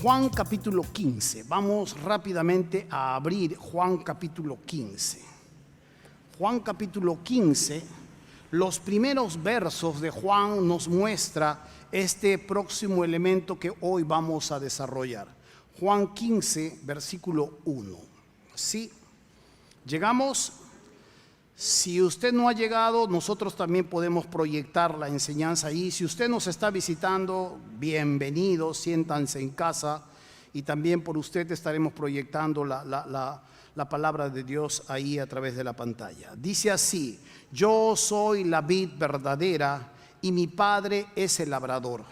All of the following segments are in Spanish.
Juan capítulo 15. Vamos rápidamente a abrir Juan capítulo 15. Juan capítulo 15, los primeros versos de Juan nos muestra este próximo elemento que hoy vamos a desarrollar. Juan 15, versículo 1. ¿Sí? ¿Llegamos? Si usted no ha llegado, nosotros también podemos proyectar la enseñanza ahí. Si usted nos está visitando, bienvenido, siéntanse en casa. Y también por usted estaremos proyectando la palabra de Dios ahí a través de la pantalla. Dice así: yo soy la vid verdadera y mi Padre es el labrador.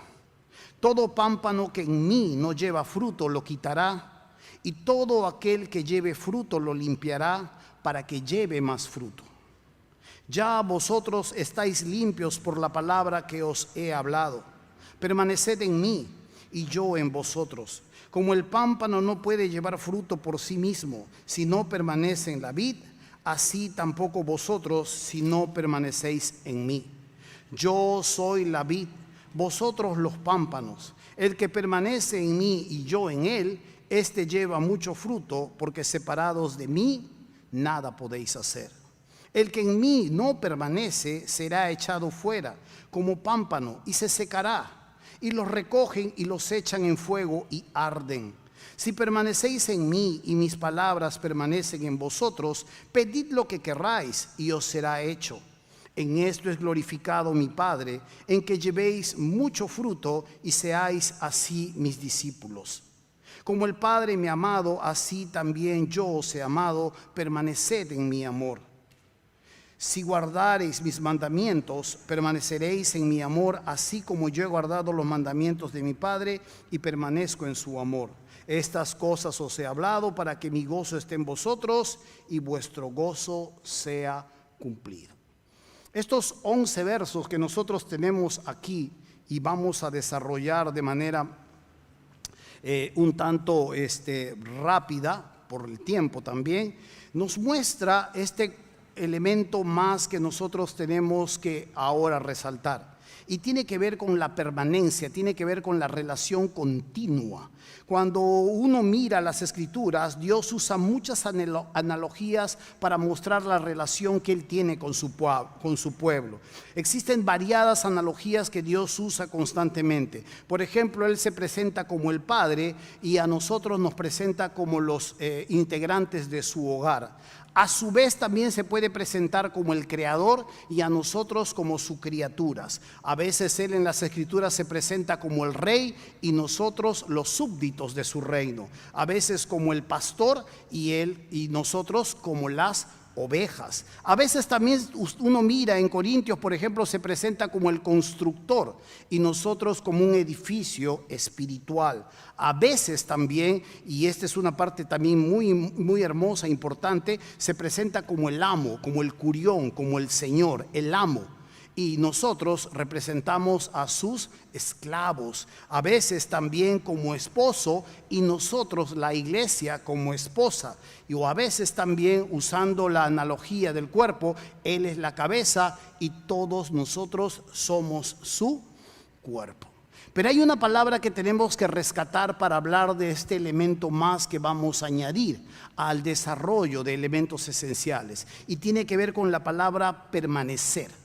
Todo pámpano que en mí no lleva fruto lo quitará, y todo aquel que lleve fruto lo limpiará para que lleve más fruto. Ya vosotros estáis limpios por la palabra que os he hablado. Permaneced en mí y yo en vosotros. Como el pámpano no puede llevar fruto por sí mismo si no permanece en la vid, así tampoco vosotros si no permanecéis en mí. Yo soy la vid, vosotros los pámpanos. El que permanece en mí y yo en él, éste lleva mucho fruto, porque separados de mí nada podéis hacer. El que en mí no permanece será echado fuera como pámpano y se secará, y los recogen y los echan en fuego y arden. Si permanecéis en mí y mis palabras permanecen en vosotros, pedid lo que querráis y os será hecho. En esto es glorificado mi Padre, en que llevéis mucho fruto y seáis así mis discípulos. Como el Padre me ha amado, así también yo os he amado, permaneced en mi amor. Si guardareis mis mandamientos, permaneceréis en mi amor, así como yo he guardado los mandamientos de mi Padre y permanezco en su amor. Estas cosas os he hablado para que mi gozo esté en vosotros y vuestro gozo sea cumplido. Estos 11 versos que nosotros tenemos aquí y vamos a desarrollar de manera un tanto rápida, por el tiempo también, nos muestra este elemento más que nosotros tenemos que ahora resaltar. Y tiene que ver con la permanencia, tiene que ver con la relación continua. Cuando uno mira las Escrituras, Dios usa muchas analogías para mostrar la relación que Él tiene con su pueblo. Existen variadas analogías que Dios usa constantemente. Por ejemplo, Él se presenta como el Padre y a nosotros nos presenta como los integrantes de su hogar. A su vez también se puede presentar como el Creador y a nosotros como sus criaturas. A veces Él en las Escrituras se presenta como el Rey y nosotros los súbditos de su reino. A veces como el pastor y Él y nosotros como las ovejas. A veces también uno mira en Corintios, por ejemplo, se presenta como el constructor y nosotros como un edificio espiritual. A veces también, y esta es una parte también muy hermosa, importante, se presenta como el amo, como el curión, como el señor, el amo. Y nosotros representamos a sus esclavos, a veces también como esposo y nosotros la iglesia como esposa, o a veces también usando la analogía del cuerpo, Él es la cabeza y todos nosotros somos su cuerpo. Pero hay una palabra que tenemos que rescatar para hablar de este elemento más que vamos a añadir al desarrollo de elementos esenciales, y tiene que ver con la palabra permanecer.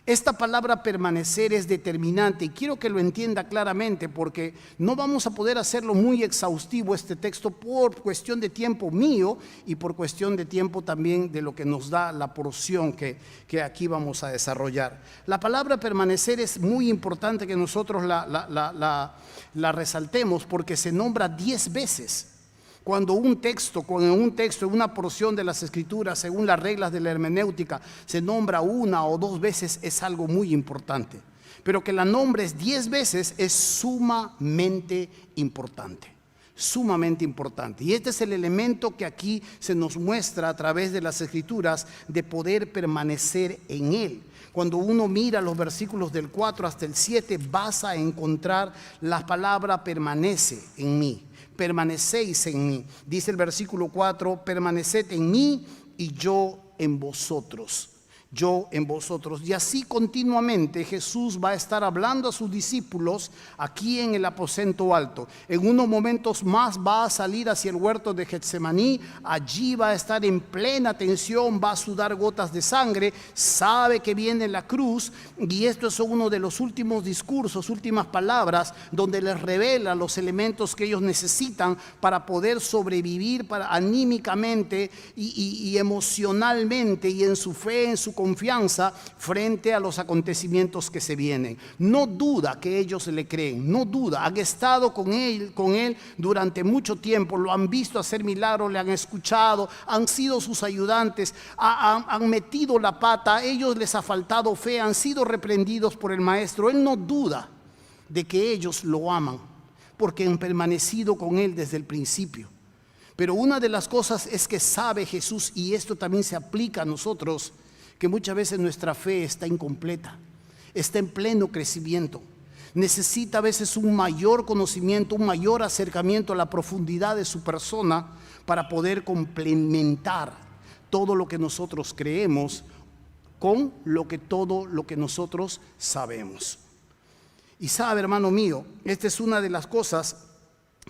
Esta palabra permanecer es determinante y quiero que lo entienda claramente, porque no vamos a poder hacerlo muy exhaustivo este texto por cuestión de tiempo mío y por cuestión de tiempo también de lo que nos da la porción que aquí vamos a desarrollar. La palabra permanecer es muy importante que nosotros la resaltemos, porque se nombra 10 veces. Cuando un texto, una porción de las Escrituras, según las reglas de la hermenéutica, se nombra 1 o 2 veces, es algo muy importante. Pero que la nombres 10 veces es sumamente importante. Sumamente importante. Y este es el elemento que aquí se nos muestra a través de las Escrituras, de poder permanecer en Él. Cuando uno mira los versículos del 4 hasta el 7, vas a encontrar la palabra permanece en mí. Permanecéis en mí. Dice el versículo 4, permaneced en mí y yo en vosotros. yo en vosotros. Y así continuamente Jesús va a estar hablando a sus discípulos aquí en el aposento alto. En unos momentos más va a salir hacia el huerto de Getsemaní. Allí va a estar en plena tensión, va a sudar gotas de sangre, sabe que viene la cruz, y esto es uno de los últimos discursos, últimas palabras, donde les revela los elementos que ellos necesitan para poder sobrevivir anímicamente y emocionalmente, y en su fe, en su confianza frente a los acontecimientos que se vienen. No duda que ellos le creen, no duda, han estado con él durante mucho tiempo, lo han visto hacer milagros, le han escuchado, han sido sus ayudantes, han metido la pata, a ellos les ha faltado fe, han sido reprendidos por el maestro. Él no duda de que ellos lo aman, porque han permanecido con él desde el principio. Pero una de las cosas es que sabe Jesús, y esto también se aplica a nosotros, que muchas veces nuestra fe está incompleta, está en pleno crecimiento. Necesita a veces un mayor conocimiento, un mayor acercamiento a la profundidad de su persona para poder complementar todo lo que nosotros creemos con todo lo que nosotros sabemos. Y sabe, hermano mío, esta es una de las cosas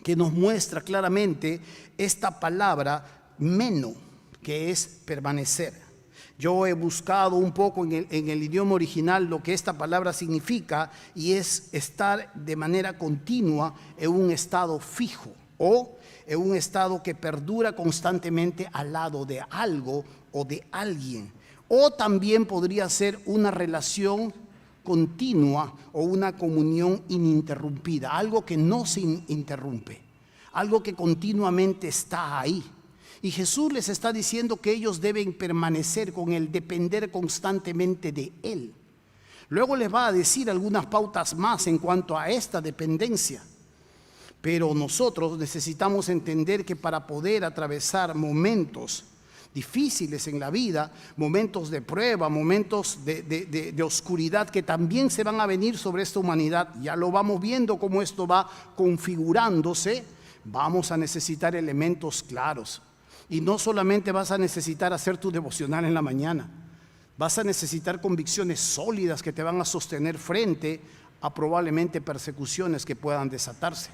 que nos muestra claramente esta palabra meno, que es permanecer. Yo he buscado un poco en el idioma original lo que esta palabra significa, y es estar de manera continua en un estado fijo o en un estado que perdura constantemente al lado de algo o de alguien. O también podría ser una relación continua o una comunión ininterrumpida, algo que no se interrumpe, algo que continuamente está ahí. Y Jesús les está diciendo que ellos deben permanecer con Él, depender constantemente de Él. Luego les va a decir algunas pautas más en cuanto a esta dependencia. Pero nosotros necesitamos entender que para poder atravesar momentos difíciles en la vida, momentos de prueba, momentos de oscuridad que también se van a venir sobre esta humanidad, ya lo vamos viendo cómo esto va configurándose, vamos a necesitar elementos claros. Y no solamente vas a necesitar hacer tu devocional en la mañana, vas a necesitar convicciones sólidas que te van a sostener frente a probablemente persecuciones que puedan desatarse.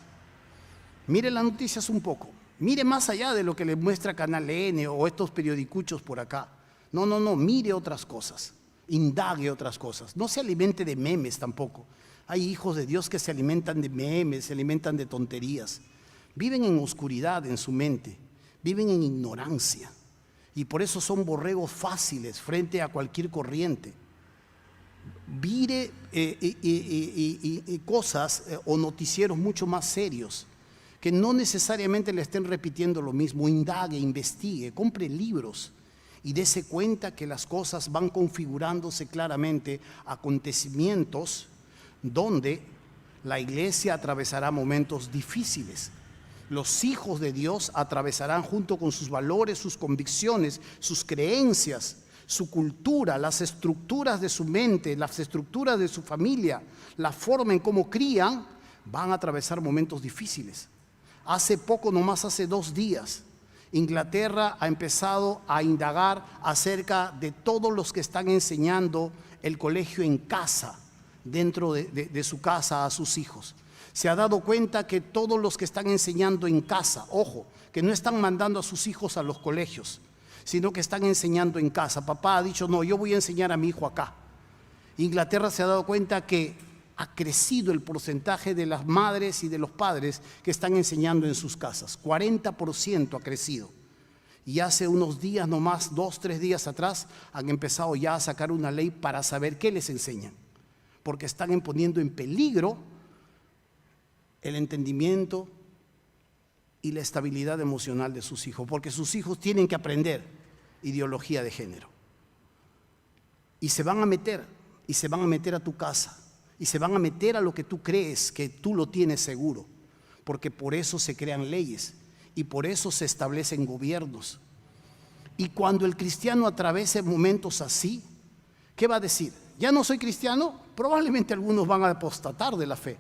Mire las noticias un poco, mire más allá de lo que le muestra Canal N o estos periodicuchos por acá. No, mire otras cosas, indague otras cosas, no se alimente de memes tampoco. Hay hijos de Dios que se alimentan de memes, se alimentan de tonterías, viven en oscuridad en su mente. Viven en ignorancia y por eso son borregos fáciles frente a cualquier corriente. Mire cosas o noticieros mucho más serios que no necesariamente le estén repitiendo lo mismo. Indague, investigue, compre libros y dése cuenta que las cosas van configurándose claramente, acontecimientos donde la iglesia atravesará momentos difíciles. Los hijos de Dios atravesarán junto con sus valores, sus convicciones, sus creencias, su cultura, las estructuras de su mente, las estructuras de su familia, la forma en cómo crían, van a atravesar momentos difíciles. Hace poco, nomás hace 2 días, Inglaterra ha empezado a indagar acerca de todos los que están enseñando el colegio en casa, dentro de su casa a sus hijos. Se ha dado cuenta que todos los que están enseñando en casa, ojo, que no están mandando a sus hijos a los colegios, sino que están enseñando en casa. Papá ha dicho, no, yo voy a enseñar a mi hijo acá. Inglaterra se ha dado cuenta que ha crecido el porcentaje de las madres y de los padres que están enseñando en sus casas. 40% ha crecido. Y hace unos días, nomás 2-3 días atrás, han empezado ya a sacar una ley para saber qué les enseñan. Porque están poniendo en peligro el entendimiento y la estabilidad emocional de sus hijos, porque sus hijos tienen que aprender ideología de género. Y se van a meter a tu casa, y se van a meter a lo que tú crees que tú lo tienes seguro, porque por eso se crean leyes y por eso se establecen gobiernos. Y cuando el cristiano atraviese momentos así, ¿qué va a decir? ¿Ya no soy cristiano? Probablemente algunos van a apostatar de la fe.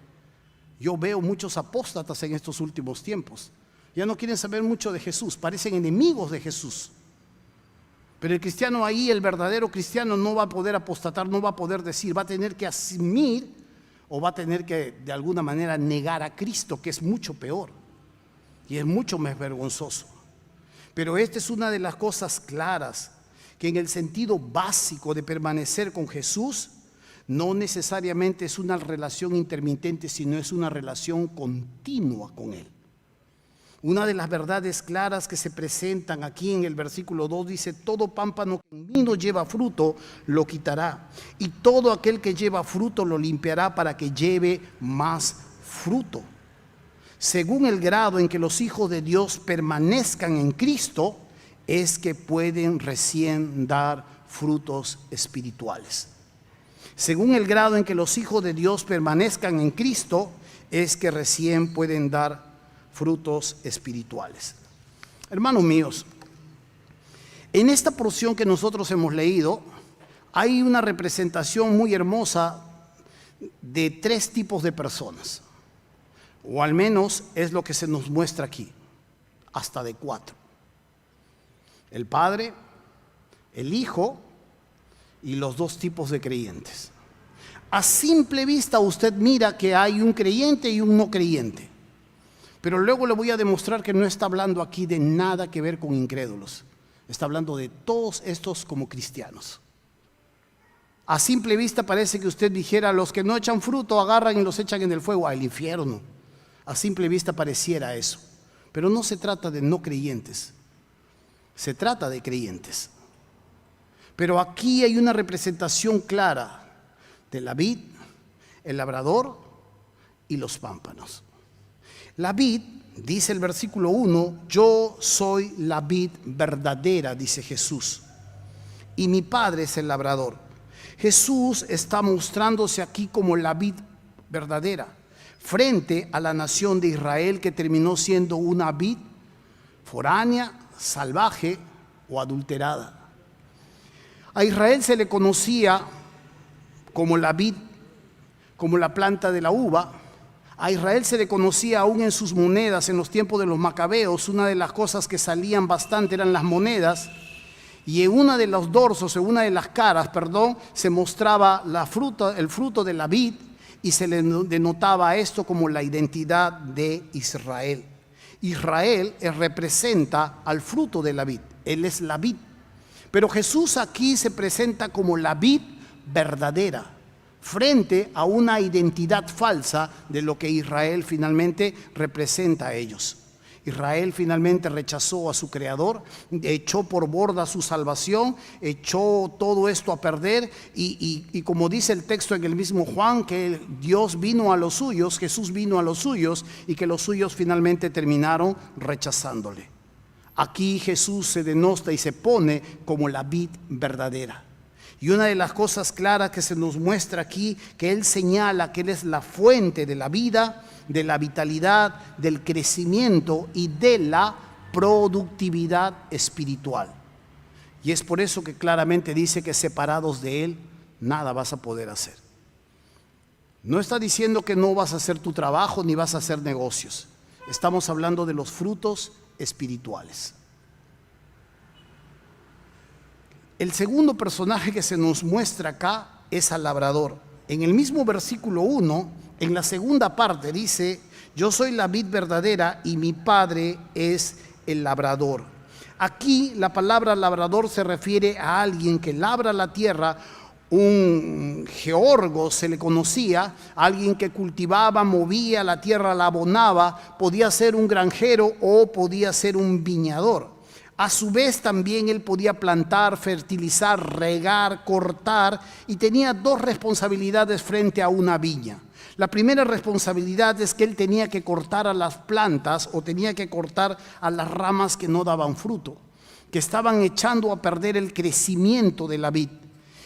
Yo veo muchos apóstatas en estos últimos tiempos. Ya no quieren saber mucho de Jesús, parecen enemigos de Jesús. Pero el cristiano ahí, el verdadero cristiano, no va a poder apostatar, no va a poder decir, va a tener que asumir o va a tener que de alguna manera negar a Cristo, que es mucho peor y es mucho más vergonzoso. Pero esta es una de las cosas claras, que en el sentido básico de permanecer con Jesús, no necesariamente es una relación intermitente, sino es una relación continua con Él. Una de las verdades claras que se presentan aquí en el versículo 2 dice: todo pámpano que en mí no lleva fruto lo quitará, y todo aquel que lleva fruto lo limpiará para que lleve más fruto. Según el grado en que los hijos de Dios permanezcan en Cristo, es que pueden recién dar frutos espirituales. Según el grado en que los hijos de Dios permanezcan en Cristo, es que recién pueden dar frutos espirituales. Hermanos míos, en esta porción que nosotros hemos leído, hay una representación muy hermosa de 3 tipos de personas, o al menos es lo que se nos muestra aquí, hasta de 4. El Padre, el Hijo y los 2 tipos de creyentes. A simple vista usted mira que hay un creyente y un no creyente. Pero luego le voy a demostrar que no está hablando aquí de nada que ver con incrédulos. Está hablando de todos estos como cristianos. A simple vista parece que usted dijera: los que no echan fruto agarran y los echan en el fuego, al infierno. A simple vista pareciera eso. Pero no se trata de no creyentes. Se trata de creyentes. Pero aquí hay una representación clara de la vid, el labrador y los pámpanos. La vid, dice el versículo 1, yo soy la vid verdadera, dice Jesús, y mi Padre es el labrador. Jesús está mostrándose aquí como la vid verdadera, frente a la nación de Israel, que terminó siendo una vid foránea, salvaje o adulterada. A Israel se le conocía como la vid, como la planta de la uva. A Israel se le conocía aún en sus monedas en los tiempos de los macabeos. Una de las cosas que salían bastante eran las monedas, y en una de los dorsos, en una de las caras, se mostraba el fruto de la vid, y se le denotaba a esto como la identidad de Israel. Israel representa al fruto de la vid, él es la vid. Pero Jesús aquí se presenta como la vid verdadera, frente a una identidad falsa de lo que Israel finalmente representa a ellos. Israel finalmente rechazó a su Creador, echó por borda su salvación, echó todo esto a perder, y como dice el texto en el mismo Juan, que Dios vino a los suyos, Jesús vino a los suyos, y que los suyos finalmente terminaron rechazándole. Aquí Jesús se denota y se pone como la vid verdadera. Y una de las cosas claras que se nos muestra aquí, que Él señala que Él es la fuente de la vida, de la vitalidad, del crecimiento y de la productividad espiritual. Y es por eso que claramente dice que separados de Él, nada vas a poder hacer. No está diciendo que no vas a hacer tu trabajo ni vas a hacer negocios. Estamos hablando de los frutos espirituales. El segundo personaje que se nos muestra acá es al labrador. En el mismo versículo 1, en la segunda parte dice: yo soy la vid verdadera y mi Padre es el labrador. Aquí la palabra labrador se refiere a alguien que labra la tierra. Un geórgo se le conocía, alguien que cultivaba, movía la tierra, la abonaba. Podía ser un granjero o podía ser un viñador. A su vez también él podía plantar, fertilizar, regar, cortar, y tenía 2 responsabilidades frente a una viña. La primera responsabilidad es que él tenía que cortar a las plantas, o tenía que cortar a las ramas que no daban fruto, que estaban echando a perder el crecimiento de la vid,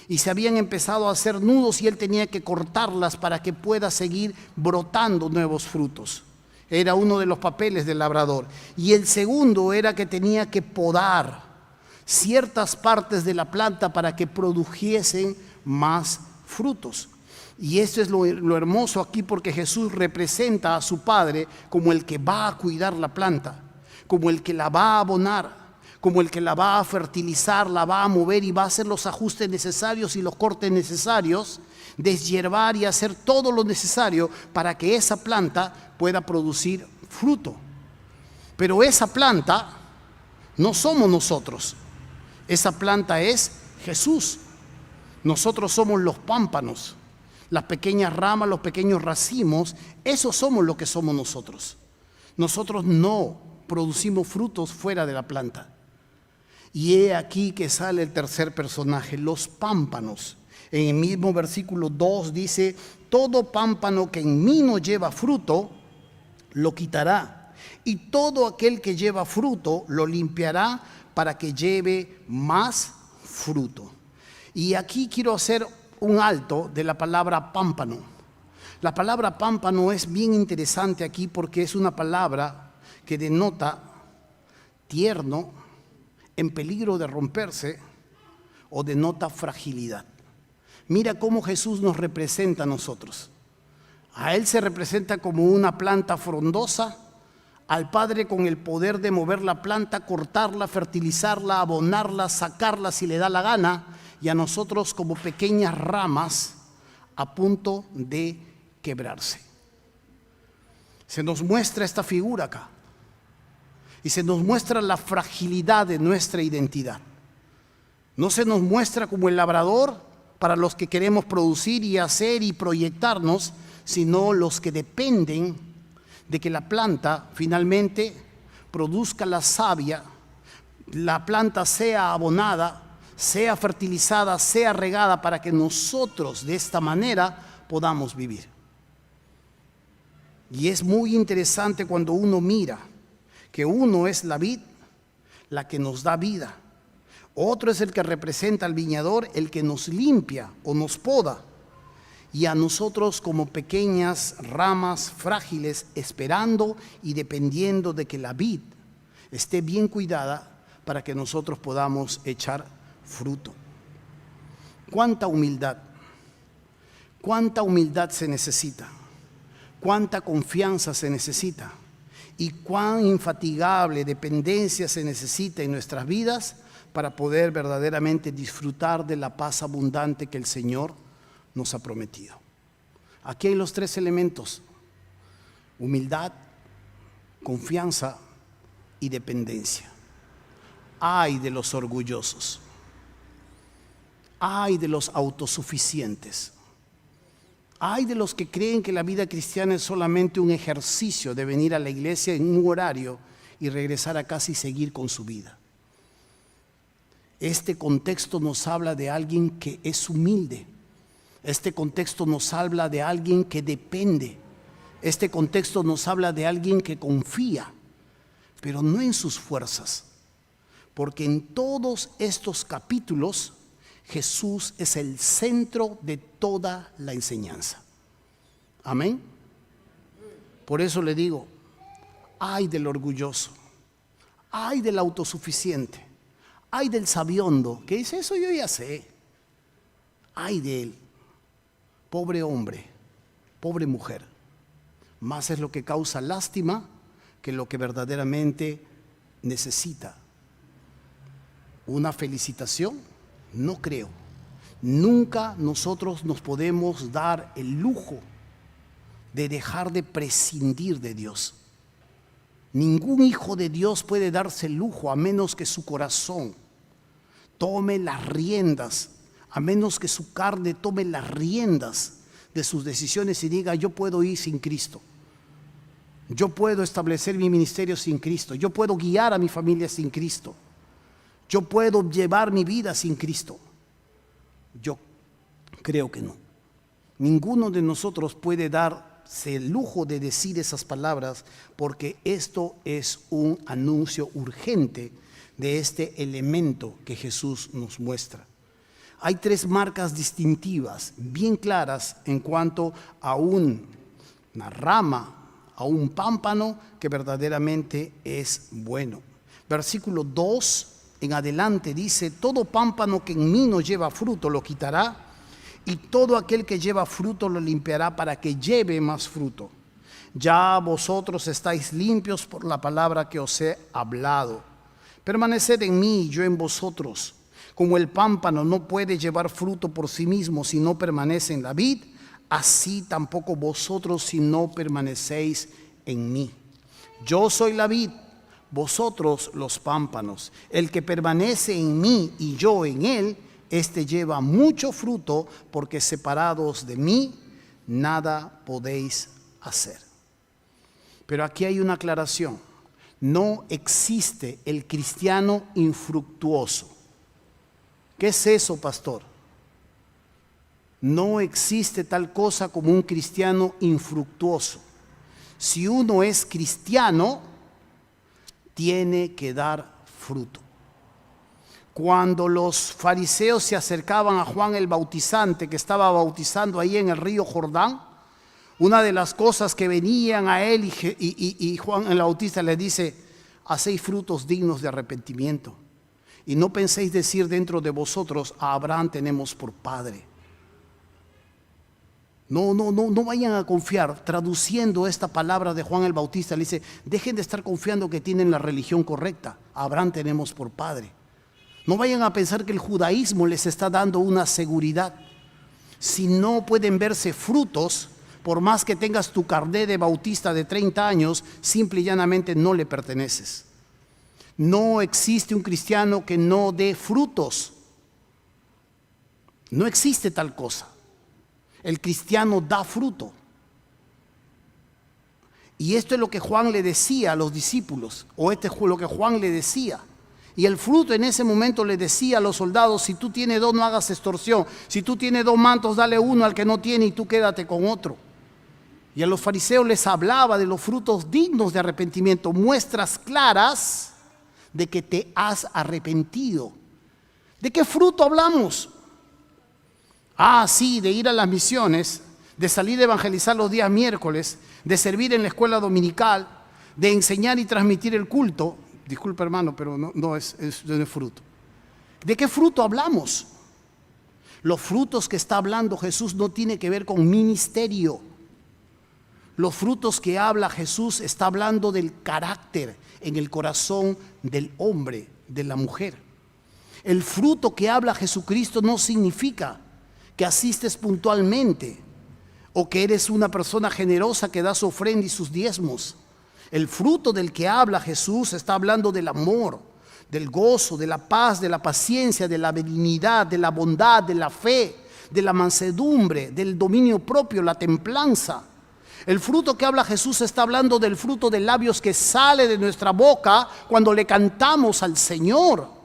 y se habían empezado a hacer nudos, y él tenía que cortarlas para que pueda seguir brotando nuevos frutos. Era uno de los papeles del labrador. Y el segundo era que tenía que podar ciertas partes de la planta para que produjesen más frutos. Y esto es lo hermoso aquí, porque Jesús representa a su Padre como el que va a cuidar la planta, como el que la va a abonar, como el que la va a fertilizar, la va a mover y va a hacer los ajustes necesarios y los cortes necesarios, deshiervar y hacer todo lo necesario para que esa planta pueda producir fruto. Pero esa planta no somos nosotros, esa planta es Jesús. Nosotros somos los pámpanos, las pequeñas ramas, los pequeños racimos, esos somos lo que somos nosotros. Nosotros no producimos frutos fuera de la planta. Y he aquí que sale el tercer personaje, los pámpanos. En el mismo versículo 2 dice, todo pámpano que en mí no lleva fruto, lo quitará. Y todo aquel que lleva fruto, lo limpiará para que lleve más fruto. Y aquí quiero hacer un alto de la palabra pámpano. La palabra pámpano es bien interesante aquí porque es una palabra que denota tierno, en peligro de romperse, o denota fragilidad. Mira cómo Jesús nos representa a nosotros. A Él se representa como una planta frondosa, al Padre con el poder de mover la planta, cortarla, fertilizarla, abonarla, sacarla si le da la gana, y a nosotros como pequeñas ramas a punto de quebrarse. Se nos muestra esta figura acá y se nos muestra la fragilidad de nuestra identidad. No se nos muestra como el labrador para los que queremos producir y hacer y proyectarnos, sino los que dependen de que la planta finalmente produzca la savia, la planta sea abonada, sea fertilizada, sea regada, para que nosotros de esta manera podamos vivir. Y es muy interesante cuando uno mira que uno es la vid, la que nos da vida. Otro es el que representa al viñador, el que nos limpia o nos poda. Y a nosotros como pequeñas ramas frágiles, esperando y dependiendo de que la vid esté bien cuidada para que nosotros podamos echar fruto. ¿Cuánta humildad se necesita? ¿Cuánta confianza se necesita? ¿Y cuán infatigable dependencia se necesita en nuestras vidas para poder verdaderamente disfrutar de la paz abundante que el Señor nos ha prometido? Aquí hay los tres elementos: humildad, confianza y dependencia. Ay de los orgullosos, ay de los autosuficientes, ay de los que creen que la vida cristiana es solamente un ejercicio de venir a la iglesia en un horario y regresar a casa y seguir con su vida. Este contexto nos habla de alguien que es humilde. Este contexto nos habla de alguien que depende. Este contexto nos habla de alguien que confía, pero no en sus fuerzas. Porque en todos estos capítulos Jesús es el centro de toda la enseñanza. Amén. Por eso le digo, ay del orgulloso, ay del autosuficiente, ay del sabiondo que dice, eso yo ya sé. Ay de él, pobre hombre, pobre mujer. Más es lo que causa lástima que lo que verdaderamente necesita. ¿Una felicitación? No creo. Nunca nosotros nos podemos dar el lujo de dejar de prescindir de Dios. Ningún hijo de Dios puede darse el lujo a menos que su corazón tome las riendas, a menos que su carne tome las riendas de sus decisiones y diga, yo puedo ir sin Cristo. Yo puedo establecer mi ministerio sin Cristo. Yo puedo guiar a mi familia sin Cristo. Yo puedo llevar mi vida sin Cristo. Yo creo que no. Ninguno de nosotros puede darse el lujo de decir esas palabras porque esto es un anuncio urgente de este elemento que Jesús nos muestra. Hay tres marcas distintivas bien claras en cuanto a una rama, a un pámpano que verdaderamente es bueno. Versículo 2 en adelante dice, todo pámpano que en mí no lleva fruto lo quitará, y todo aquel que lleva fruto lo limpiará para que lleve más fruto. Ya vosotros estáis limpios por la palabra que os he hablado. Permaneced en mí y yo en vosotros. Como el pámpano no puede llevar fruto por sí mismo si no permanece en la vid, así tampoco vosotros si no permanecéis en mí. Yo soy la vid, vosotros los pámpanos. El que permanece en mí y yo en él, éste lleva mucho fruto, porque separados de mí nada podéis hacer. Pero aquí hay una aclaración. No existe el cristiano infructuoso. ¿Qué es eso, pastor? No existe tal cosa como un cristiano infructuoso. Si uno es cristiano, tiene que dar fruto. Cuando los fariseos se acercaban a Juan el Bautizante, que estaba bautizando ahí en el río Jordán, una de las cosas que venían a él y Juan el Bautista le dice: hacéis frutos dignos de arrepentimiento. Y no penséis decir dentro de vosotros: a Abraham tenemos por padre. No vayan a confiar. Traduciendo esta palabra de Juan el Bautista, le dice: dejen de estar confiando que tienen la religión correcta. A Abraham tenemos por padre. No vayan a pensar que el judaísmo les está dando una seguridad. Si no pueden verse frutos, por más que tengas tu carné de bautista de 30 años, simple y llanamente no le perteneces. No existe un cristiano que no dé frutos. No existe tal cosa. El cristiano da fruto. Y esto es lo que Juan le decía a los discípulos, o esto es lo que Juan le decía. Y el fruto en ese momento le decía a los soldados: si tú tienes 2, no hagas extorsión. Si tú tienes 2 mantos, dale uno al que no tiene y tú quédate con otro. Y a los fariseos les hablaba de los frutos dignos de arrepentimiento, muestras claras de que te has arrepentido. ¿De qué fruto hablamos? Sí, de ir a las misiones, de salir a evangelizar los días miércoles, de servir en la escuela dominical, de enseñar y transmitir el culto. Disculpe, hermano, pero no es fruto. ¿De qué fruto hablamos? Los frutos que está hablando Jesús no tienen que ver con ministerio. Los frutos que habla Jesús está hablando del carácter en el corazón del hombre, de la mujer. El fruto que habla Jesucristo no significa que asistes puntualmente o que eres una persona generosa que da su ofrenda y sus diezmos. El fruto del que habla Jesús está hablando del amor, del gozo, de la paz, de la paciencia, de la benignidad, de la bondad, de la fe, de la mansedumbre, del dominio propio, la templanza. El fruto que habla Jesús está hablando del fruto de labios que sale de nuestra boca cuando le cantamos al Señor.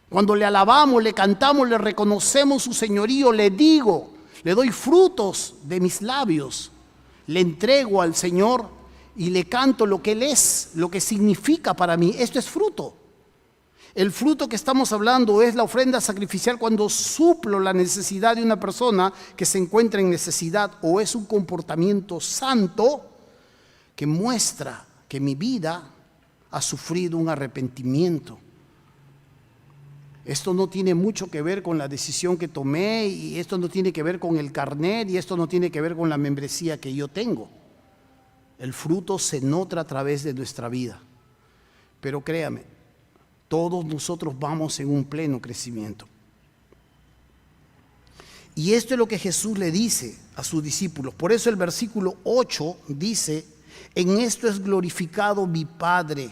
Cuando le alabamos, le cantamos, le reconocemos su señorío, le digo, le doy frutos de mis labios, le entrego al Señor y le canto lo que Él es, lo que significa para mí. Esto es fruto. El fruto que estamos hablando es la ofrenda sacrificial cuando suplo la necesidad de una persona que se encuentra en necesidad, o es un comportamiento santo que muestra que mi vida ha sufrido un arrepentimiento. Esto no tiene mucho que ver con la decisión que tomé, y esto no tiene que ver con el carnet, y esto no tiene que ver con la membresía que yo tengo. El fruto se nota a través de nuestra vida. Pero créame, todos nosotros vamos en un pleno crecimiento. Y esto es lo que Jesús le dice a sus discípulos. Por eso el versículo 8 dice: en esto es glorificado mi Padre,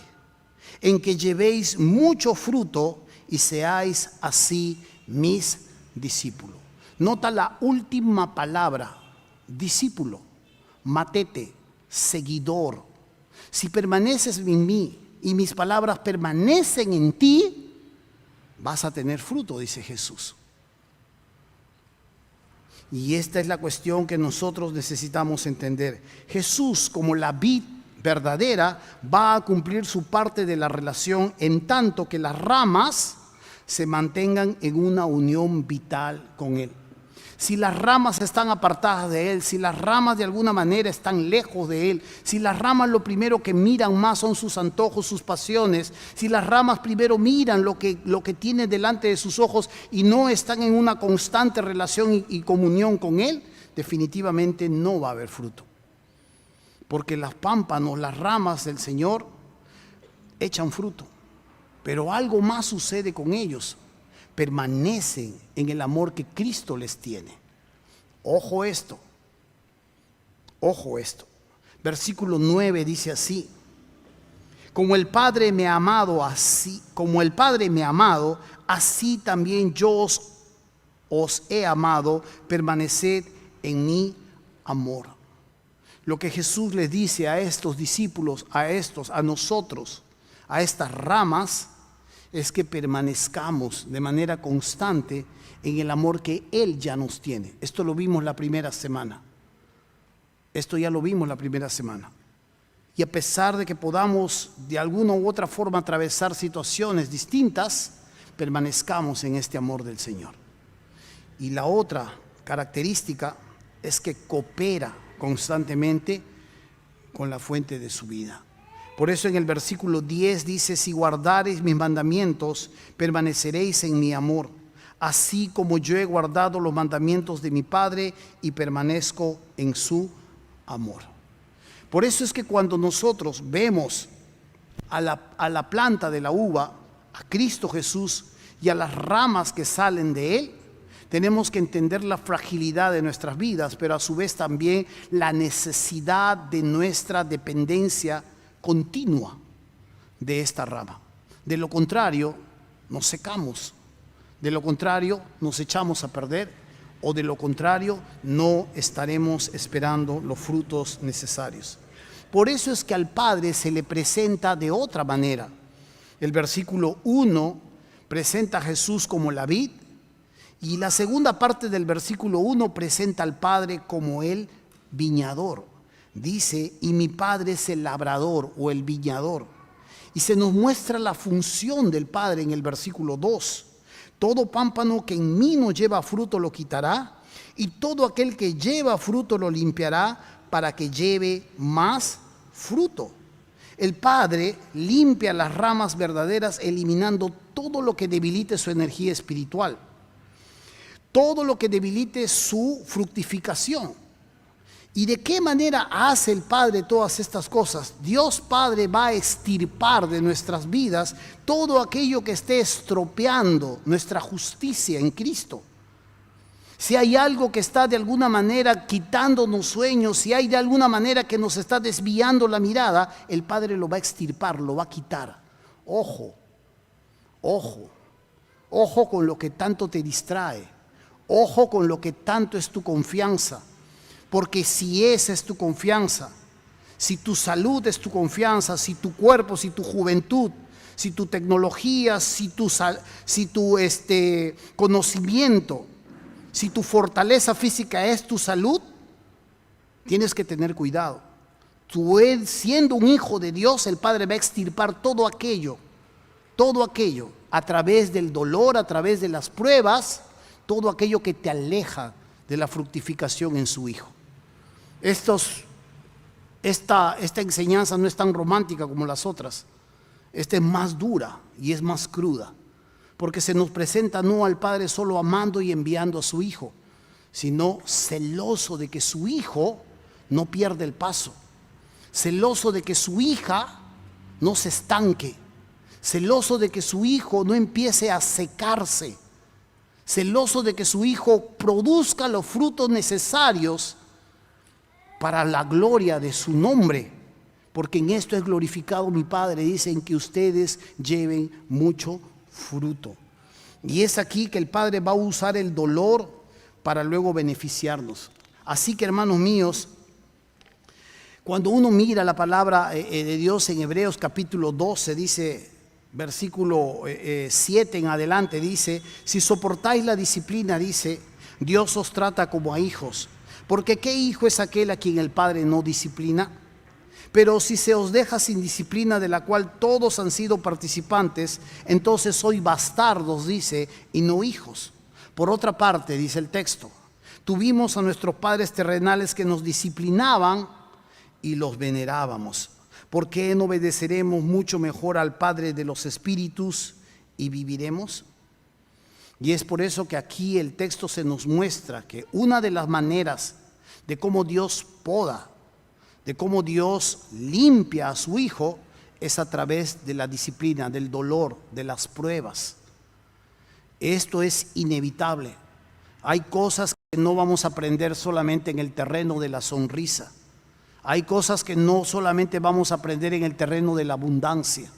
en que llevéis mucho fruto y seáis así mis discípulos. Nota la última palabra: discípulo, matete, seguidor. Si permaneces en mí y mis palabras permanecen en ti, vas a tener fruto, dice Jesús. Y esta es la cuestión que nosotros necesitamos entender. Jesús, como la vid verdadera, va a cumplir su parte de la relación, en tanto que las ramas se mantengan en una unión vital con Él. Si las ramas están apartadas de Él, si las ramas de alguna manera están lejos de Él, si las ramas lo primero que miran más son sus antojos, sus pasiones, si las ramas primero miran lo que tiene delante de sus ojos y no están en una constante relación y comunión con Él, definitivamente no va a haber fruto. Porque las pámpanos, las ramas del Señor echan fruto. Pero algo más sucede con ellos. Permanecen en el amor que Cristo les tiene. Ojo esto. Ojo esto. Versículo 9 dice así: como el Padre me ha amado, así también yo os he amado, permaneced en mi amor. Lo que Jesús les dice a estos discípulos, a nosotros, a estas ramas, es que permanezcamos de manera constante en el amor que Él ya nos tiene. Esto lo vimos la primera semana. Esto ya lo vimos la primera semana. Y a pesar de que podamos de alguna u otra forma atravesar situaciones distintas, permanezcamos en este amor del Señor. Y la otra característica es que coopera constantemente con la fuente de su vida. Por eso en el versículo 10 dice: si guardareis mis mandamientos, permaneceréis en mi amor, así como yo he guardado los mandamientos de mi Padre y permanezco en su amor. Por eso es que cuando nosotros vemos a la planta de la uva, a Cristo Jesús y a las ramas que salen de Él, tenemos que entender la fragilidad de nuestras vidas, pero a su vez también la necesidad de nuestra dependencia continua de esta rama. De lo contrario, nos secamos. De lo contrario, nos echamos a perder. O de lo contrario, no estaremos esperando los frutos necesarios. Por eso es que al Padre se le presenta de otra manera. El versículo 1 presenta a Jesús como la vid, y la segunda parte del versículo 1 presenta al Padre como el viñador. Dice: y mi Padre es el labrador o el viñador. Y se nos muestra la función del Padre en el versículo 2. Todo pámpano que en mí no lleva fruto lo quitará, y todo aquel que lleva fruto lo limpiará, para que lleve más fruto. El Padre limpia las ramas verdaderas, eliminando todo lo que debilite su energía espiritual, todo lo que debilite su fructificación. ¿Y de qué manera hace el Padre todas estas cosas? Dios Padre va a extirpar de nuestras vidas todo aquello que esté estropeando nuestra justicia en Cristo. Si hay algo que está de alguna manera quitándonos sueños, si hay de alguna manera que nos está desviando la mirada, el Padre lo va a extirpar, lo va a quitar. Ojo, ojo, ojo con lo que tanto te distrae, ojo con lo que tanto es tu confianza. Porque si esa es tu confianza, si tu salud es tu confianza, si tu cuerpo, si tu juventud, si tu tecnología, si tu conocimiento, si tu fortaleza física es tu salud, tienes que tener cuidado. Tú, siendo un hijo de Dios, el Padre va a extirpar todo aquello, a través del dolor, a través de las pruebas, todo aquello que te aleja de la fructificación en su Hijo. Esta enseñanza no es tan romántica como las otras. Esta es más dura y es más cruda, porque se nos presenta no al Padre solo amando y enviando a su Hijo, sino celoso de que su Hijo no pierda el paso, celoso de que su hija no se estanque, celoso de que su hijo no empiece a secarse, celoso de que su hijo produzca los frutos necesarios para la gloria de su nombre, porque en esto es glorificado mi Padre, dicen que ustedes lleven mucho fruto. Y es aquí que el Padre va a usar el dolor para luego beneficiarnos. Así que, hermanos míos, cuando uno mira la palabra de Dios en Hebreos capítulo 12, dice, versículo 7 en adelante, dice: si soportáis la disciplina, dice, Dios os trata como a hijos. Porque ¿qué hijo es aquel a quien el Padre no disciplina? Pero si se os deja sin disciplina, de la cual todos han sido participantes, entonces sois bastardos, dice, y no hijos. Por otra parte, dice el texto, tuvimos a nuestros padres terrenales que nos disciplinaban y los venerábamos. ¿Por qué no obedeceremos mucho mejor al Padre de los espíritus y viviremos? Y es por eso que aquí el texto se nos muestra que una de las maneras de cómo Dios poda, de cómo Dios limpia a su Hijo, es a través de la disciplina, del dolor, de las pruebas. Esto es inevitable. Hay cosas que no vamos a aprender solamente en el terreno de la sonrisa. Hay cosas que no solamente vamos a aprender en el terreno de la abundancia.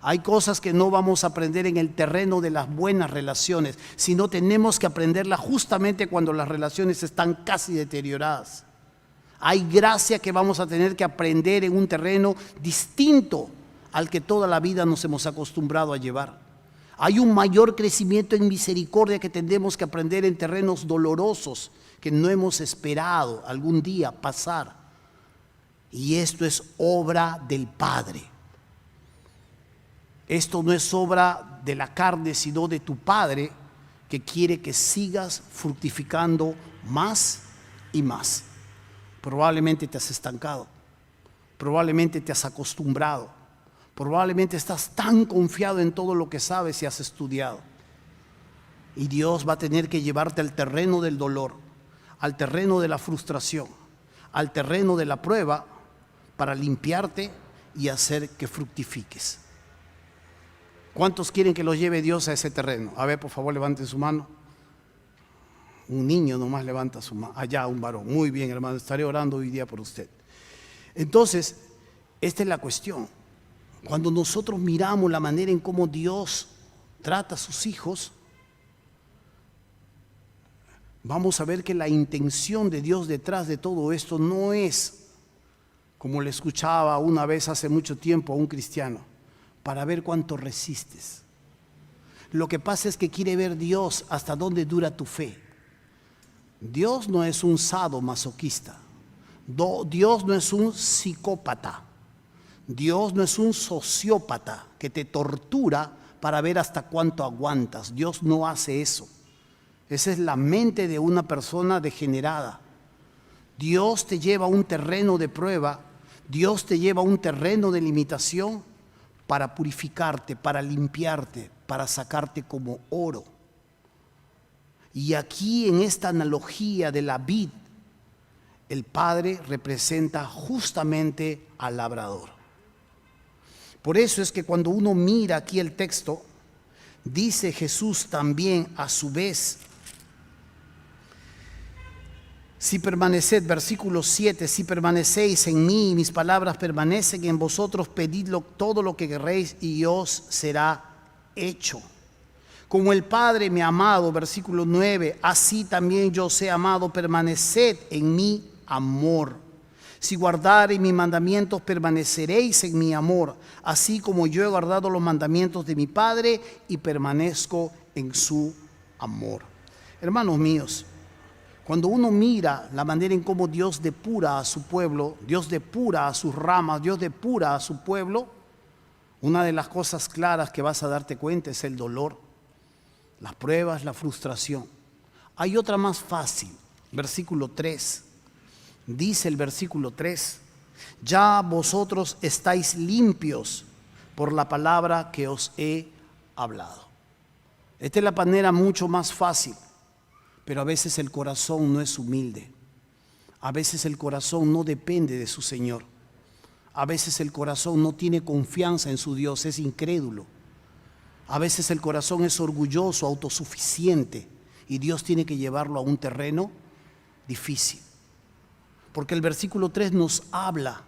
Hay cosas que no vamos a aprender en el terreno de las buenas relaciones, sino tenemos que aprenderlas justamente cuando las relaciones están casi deterioradas. Hay gracia que vamos a tener que aprender en un terreno distinto al que toda la vida nos hemos acostumbrado a llevar. Hay un mayor crecimiento en misericordia que tendremos que aprender en terrenos dolorosos que no hemos esperado algún día pasar. Y esto es obra del Padre. Esto no es obra de la carne, sino de tu Padre, que quiere que sigas fructificando más y más. Probablemente te has estancado, probablemente te has acostumbrado, probablemente estás tan confiado en todo lo que sabes y has estudiado. Y Dios va a tener que llevarte al terreno del dolor, al terreno de la frustración, al terreno de la prueba, para limpiarte y hacer que fructifiques. ¿Cuántos quieren que los lleve Dios a ese terreno? A ver, por favor, levanten su mano. Un niño nomás levanta su mano. Allá, un varón. Muy bien, hermano, estaré orando hoy día por usted. Entonces, esta es la cuestión. Cuando nosotros miramos la manera en cómo Dios trata a sus hijos, vamos a ver que la intención de Dios detrás de todo esto no es, como le escuchaba una vez hace mucho tiempo a un cristiano, para ver cuánto resistes. Lo que pasa es que quiere ver Dios hasta dónde dura tu fe. Dios no es un sadomasoquista. Dios no es un psicópata. Dios no es un sociópata que te tortura para ver hasta cuánto aguantas. Dios no hace eso. Esa es la mente de una persona degenerada. Dios te lleva a un terreno de prueba. Dios te lleva a un terreno de limitación para purificarte, para limpiarte, para sacarte como oro. Y aquí en esta analogía de la vid, el Padre representa justamente al labrador. Por eso es que cuando uno mira aquí el texto, dice Jesús también a su vez, si permaneced, versículo 7, si permanecéis en mí y mis palabras permanecen en vosotros, pedidlo todo lo que querréis y os será hecho. Como el Padre me ha amado, versículo 9, así también yo os he amado, permaneced en mi amor. Si guardareis mis mandamientos, permaneceréis en mi amor, así como yo he guardado los mandamientos de mi Padre y permanezco en su amor. Hermanos míos, cuando uno mira la manera en cómo Dios depura a su pueblo, Dios depura a sus ramas, Dios depura a su pueblo, una de las cosas claras que vas a darte cuenta es el dolor, las pruebas, la frustración. Hay otra más fácil, versículo 3. Dice el versículo 3, ya vosotros estáis limpios por la palabra que os he hablado. Esta es la manera mucho más fácil. Pero a veces el corazón no es humilde. A veces el corazón no depende de su Señor. A veces el corazón no tiene confianza en su Dios, es incrédulo. A veces el corazón es orgulloso, autosuficiente, y Dios tiene que llevarlo a un terreno difícil. Porque el versículo 3 nos habla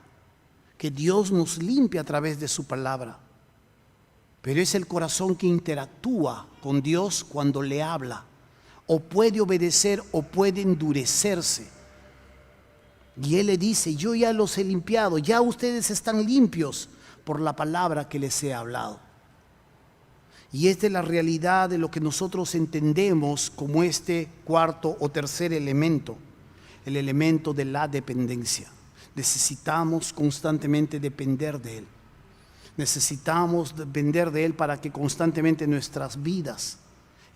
que Dios nos limpia a través de su palabra. Pero es el corazón que interactúa con Dios cuando le habla. O puede obedecer o puede endurecerse. Y Él le dice, yo ya los he limpiado, ya ustedes están limpios por la palabra que les he hablado. Y esta es la realidad de lo que nosotros entendemos como este cuarto o tercer elemento, el elemento de la dependencia. Necesitamos constantemente depender de Él. Necesitamos depender de Él para que constantemente nuestras vidas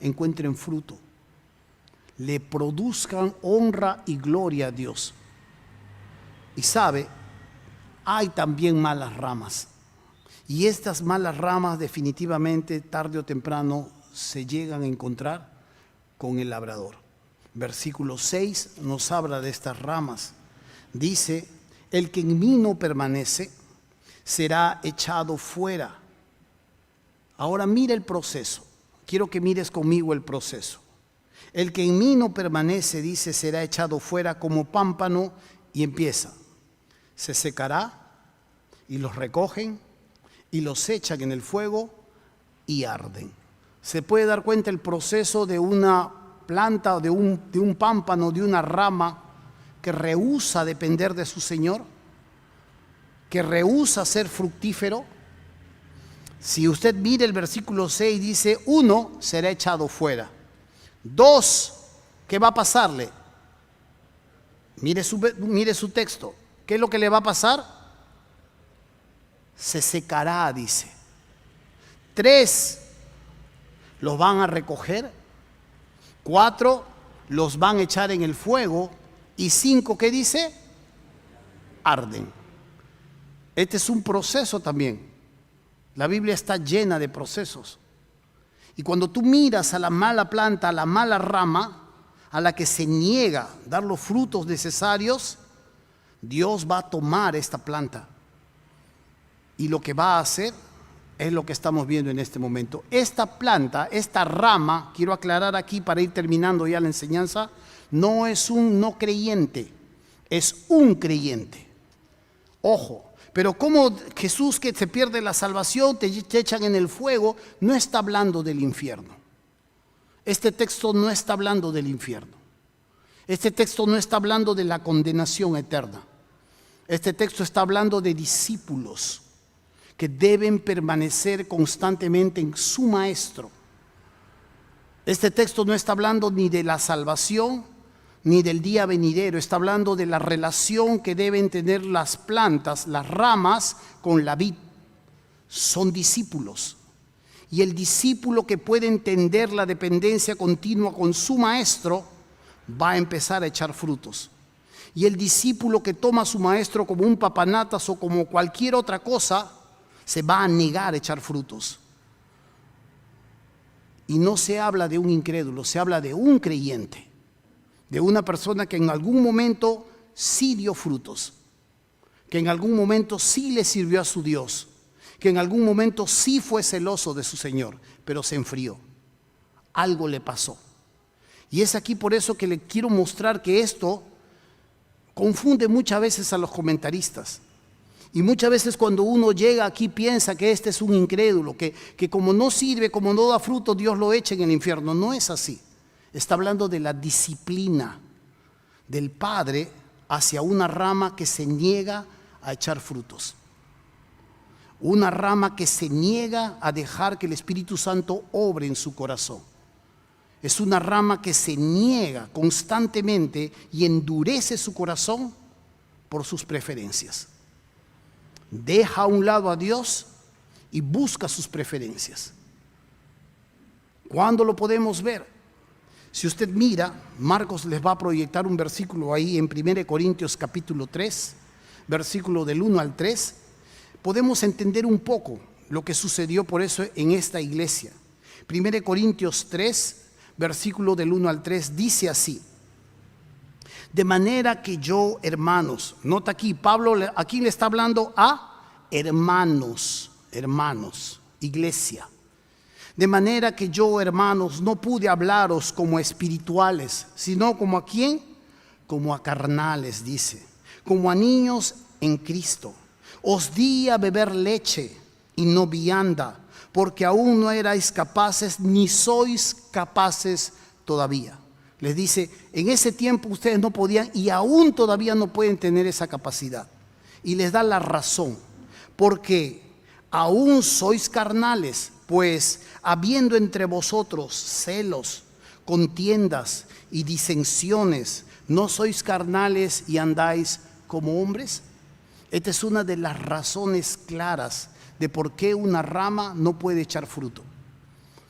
encuentren fruto, le produzcan honra y gloria a Dios. Y sabe, hay también malas ramas. Y estas malas ramas definitivamente, tarde o temprano, se llegan a encontrar con el labrador. Versículo 6 nos habla de estas ramas. Dice, el que en mí no permanece, será echado fuera. Ahora mira el proceso. Quiero que mires conmigo el proceso. El que en mí no permanece, dice, será echado fuera como pámpano y empieza. Se secará y los recogen y los echan en el fuego y arden. Se puede dar cuenta el proceso de una planta, de un pámpano, de una rama que rehúsa depender de su Señor, que rehúsa ser fructífero. Si usted mira el versículo 6, dice, 1, será echado fuera. 2, ¿qué va a pasarle? Mire su texto. ¿Qué es lo que le va a pasar? Se secará, dice. 3, los van a recoger. 4, los van a echar en el fuego. Y 5, ¿qué dice? Arden. Este es un proceso también. La Biblia está llena de procesos. Y cuando tú miras a la mala planta, a la mala rama, a la que se niega a dar los frutos necesarios, Dios va a tomar esta planta. Y lo que va a hacer es lo que estamos viendo en este momento. Esta planta, esta rama, quiero aclarar aquí para ir terminando ya la enseñanza, no es un no creyente, es un creyente. Ojo. Pero como Jesús, que se pierde la salvación, te echan en el fuego, no está hablando del infierno. Este texto no está hablando del infierno. Este texto no está hablando de la condenación eterna. Este texto está hablando de discípulos que deben permanecer constantemente en su maestro. Este texto no está hablando ni de la salvación ni del día venidero, está hablando de la relación que deben tener las plantas, las ramas con la vid. Son discípulos. Y el discípulo que puede entender la dependencia continua con su maestro va a empezar a echar frutos. Y el discípulo que toma a su maestro como un papanatas o como cualquier otra cosa, se va a negar a echar frutos. Y no se habla de un incrédulo, se habla de un creyente. De una persona que en algún momento sí dio frutos, que en algún momento sí le sirvió a su Dios, que en algún momento sí fue celoso de su Señor, pero se enfrió. Algo le pasó. Y es aquí por eso que le quiero mostrar que esto confunde muchas veces a los comentaristas. Y muchas veces cuando uno llega aquí piensa que este es un incrédulo, que como no sirve, como no da fruto, Dios lo echa en el infierno. No es así. Está hablando de la disciplina del Padre hacia una rama que se niega a echar frutos. Una rama que se niega a dejar que el Espíritu Santo obre en su corazón. Es una rama que se niega constantemente y endurece su corazón por sus preferencias. Deja a un lado a Dios y busca sus preferencias. ¿Cuándo lo podemos ver? Si usted mira, Marcos les va a proyectar un versículo ahí en 1 Corintios capítulo 3, versículo del 1 al 3. Podemos entender un poco lo que sucedió por eso en esta iglesia. 1 Corintios 3, versículo del 1 al 3, dice así. De manera que yo, hermanos, nota aquí, Pablo aquí le está hablando a hermanos, iglesia. De manera que yo, hermanos, no pude hablaros como espirituales, sino como a ¿quién? Como a carnales, dice, como a niños en Cristo. Os di a beber leche y no vianda, porque aún no erais capaces, ni sois capaces todavía. Les dice, en ese tiempo ustedes no podían y aún todavía no pueden tener esa capacidad. Y les da la razón, porque aún sois carnales, pues habiendo entre vosotros celos, contiendas y disensiones, ¿no sois carnales y andáis como hombres? Esta es una de las razones claras de por qué una rama no puede echar fruto.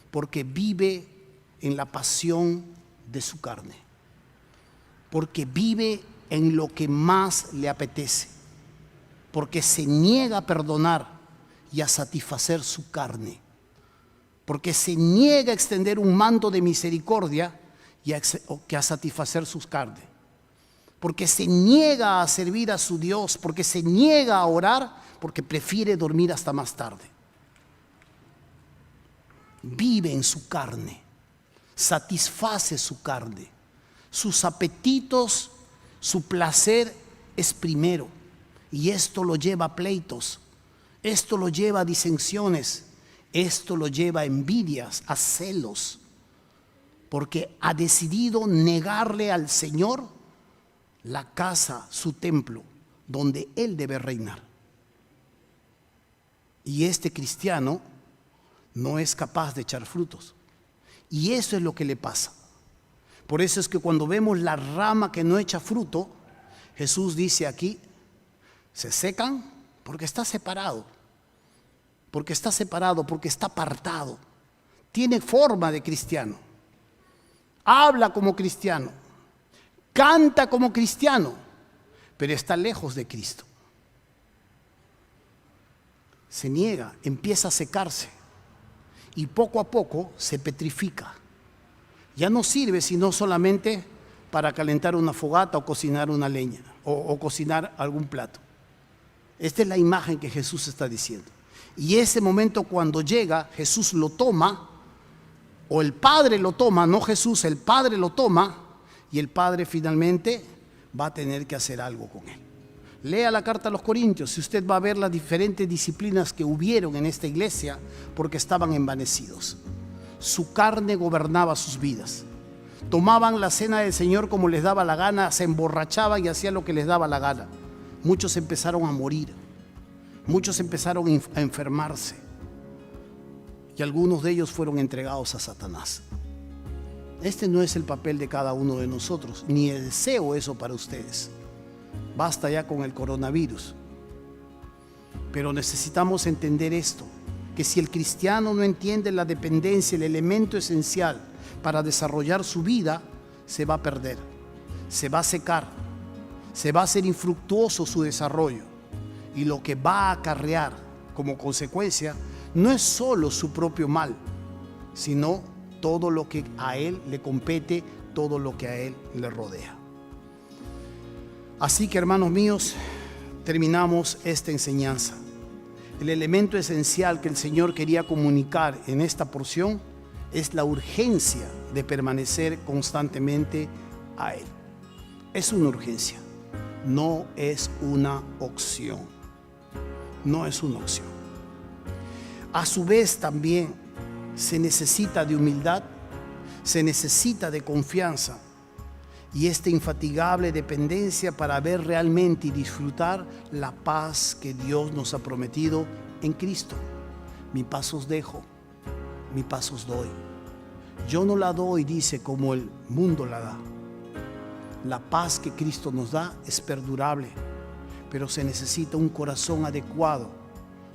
Porque vive en la pasión de su carne. Porque vive en lo que más le apetece. Porque se niega a perdonar y a satisfacer su carne. Porque se niega a extender un manto de misericordia y a satisfacer sus carnes. porque se niega a servir a su Dios, porque se niega a orar, porque prefiere dormir hasta más tarde. Vive en su carne, satisface su carne, sus apetitos, su placer es primero, y esto lo lleva a pleitos, esto lo lleva a disensiones, esto lo lleva a envidias, a celos, porque ha decidido negarle al Señor la casa, su templo, donde Él debe reinar. Y este cristiano no es capaz de echar frutos. Y eso es lo que le pasa. Por eso es que cuando vemos la rama que no echa fruto, Jesús dice aquí, se secan porque está separado. Porque está separado, porque está apartado. Tiene forma de cristiano. Habla como cristiano. Canta como cristiano, pero está lejos de Cristo. Se niega, empieza a secarse y poco a poco se petrifica. Ya no sirve sino solamente para calentar una fogata o cocinar una leña o cocinar algún plato. Esta es la imagen que Jesús está diciendo. Y ese momento cuando llega, Jesús lo toma, o el Padre lo toma, no Jesús, el Padre lo toma, y el Padre finalmente va a tener que hacer algo con él. Lea la carta a los Corintios, si usted va a ver las diferentes disciplinas que hubieron en esta iglesia, porque estaban envanecidos. Su carne gobernaba sus vidas. Tomaban la cena del Señor como les daba la gana, se emborrachaban y hacían lo que les daba la gana. Muchos empezaron a morir, muchos empezaron a enfermarse, y algunos de ellos fueron entregados a Satanás. Este no es el papel de cada uno de nosotros, ni deseo eso para ustedes. Basta ya con el coronavirus. Pero necesitamos entender esto, que si el cristiano no entiende la dependencia, el elemento esencial para desarrollar su vida, se va a perder, se va a secar, se va a hacer infructuoso su desarrollo. Y lo que va a acarrear como consecuencia no es solo su propio mal, sino todo lo que a él le compete, todo lo que a él le rodea. Así que, hermanos míos, terminamos esta enseñanza. El elemento esencial que el Señor quería comunicar en esta porción es la urgencia de permanecer constantemente a Él. Es una urgencia, no es una opción. No es una opción. A su vez también se necesita de humildad, se necesita de confianza y esta infatigable dependencia para ver realmente y disfrutar la paz que Dios nos ha prometido en Cristo. Mi paz os dejo, mi paz os doy. Yo no la doy, dice, como el mundo la da. La paz que Cristo nos da es perdurable, pero se necesita un corazón adecuado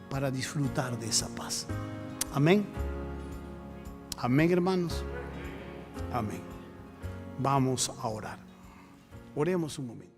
para disfrutar de esa paz. Amén. Amén, hermanos. Amén. Vamos a orar. Oremos un momento.